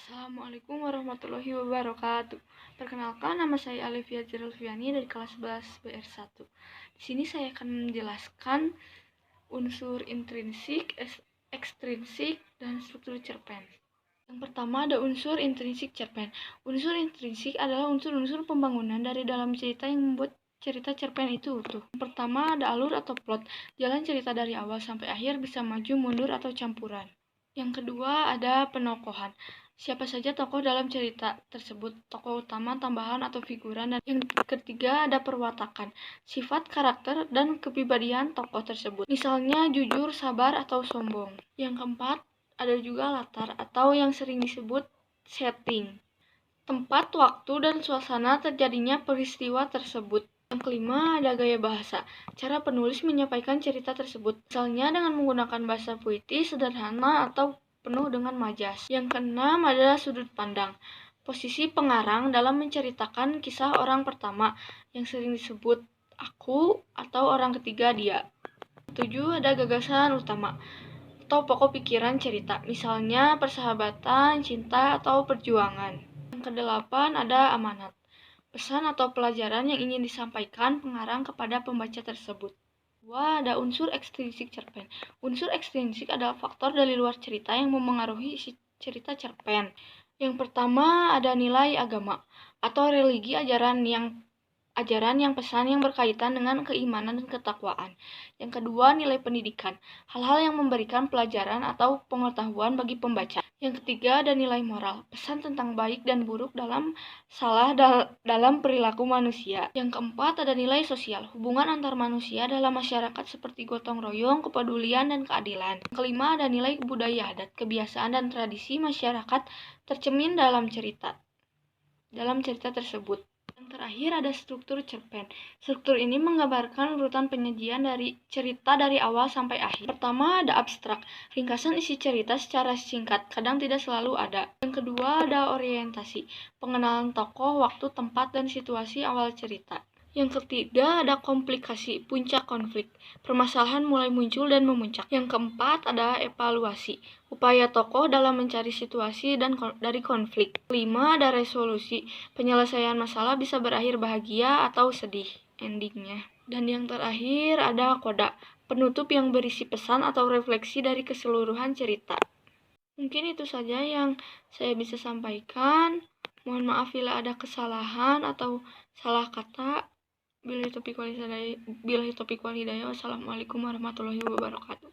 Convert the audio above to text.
Assalamualaikum warahmatullahi wabarakatuh. Perkenalkan, nama saya Alivia Zirulfiani dari kelas 11 BR1. Di sini saya akan menjelaskan unsur intrinsik, ekstrinsik, dan struktur cerpen. Yang pertama ada unsur intrinsik cerpen. Unsur intrinsik adalah unsur-unsur pembangunan dari dalam cerita yang membuat cerita cerpen itu utuh. Yang pertama ada alur atau plot. Jalan cerita dari awal sampai akhir bisa maju, mundur, atau campuran. Yang kedua ada penokohan. Siapa saja tokoh dalam cerita tersebut, tokoh utama, tambahan, atau figuran. Dan yang ketiga ada perwatakan, sifat, karakter, dan kepribadian tokoh tersebut. Misalnya jujur, sabar, atau sombong. Yang keempat ada juga latar atau yang sering disebut setting, tempat, waktu, dan suasana terjadinya peristiwa tersebut. Yang kelima ada gaya bahasa, cara penulis menyampaikan cerita tersebut, misalnya dengan menggunakan bahasa puitis, sederhana, atau penuh dengan majas. Yang keenam adalah sudut pandang, posisi pengarang dalam menceritakan kisah orang pertama yang sering disebut aku atau orang ketiga dia. Tujuh ada gagasan utama atau pokok pikiran cerita, misalnya persahabatan, cinta, atau perjuangan. Yang kedelapan ada amanat, pesan atau pelajaran yang ingin disampaikan pengarang kepada pembaca tersebut. Dua ada unsur ekstrinsik cerpen. Unsur ekstrinsik adalah faktor dari luar cerita yang memengaruhi isi cerita cerpen. Yang pertama ada nilai agama atau religi, ajaran yang pesan yang berkaitan dengan keimanan dan ketakwaan. Yang kedua, nilai pendidikan, hal-hal yang memberikan pelajaran atau pengetahuan bagi pembaca. Yang ketiga, ada nilai moral, pesan tentang baik dan buruk dalam perilaku manusia. Yang keempat, ada nilai sosial, hubungan antar manusia dalam masyarakat seperti gotong royong, kepedulian, dan keadilan. Yang kelima, ada nilai budaya, adat, kebiasaan, dan tradisi masyarakat tercermin dalam cerita tersebut. Yang terakhir ada struktur cerpen. Struktur ini menggambarkan urutan penyajian dari cerita dari awal sampai akhir. Pertama ada abstrak, ringkasan isi cerita secara singkat, kadang tidak selalu ada. Yang kedua ada orientasi, pengenalan tokoh, waktu, tempat, dan situasi awal cerita. Yang ketiga ada komplikasi, puncak konflik, permasalahan mulai muncul dan memuncak. Yang keempat ada evaluasi, upaya tokoh dalam mencari situasi dari konflik. Kelima ada resolusi, penyelesaian masalah bisa berakhir bahagia atau sedih endingnya. Dan yang terakhir ada koda, penutup yang berisi pesan atau refleksi dari keseluruhan cerita. Mungkin itu saja yang saya bisa sampaikan. Mohon maaf bila ada kesalahan atau salah kata. Billahi taufiq wal hidayah. Wassalamualaikum warahmatullahi wabarakatuh.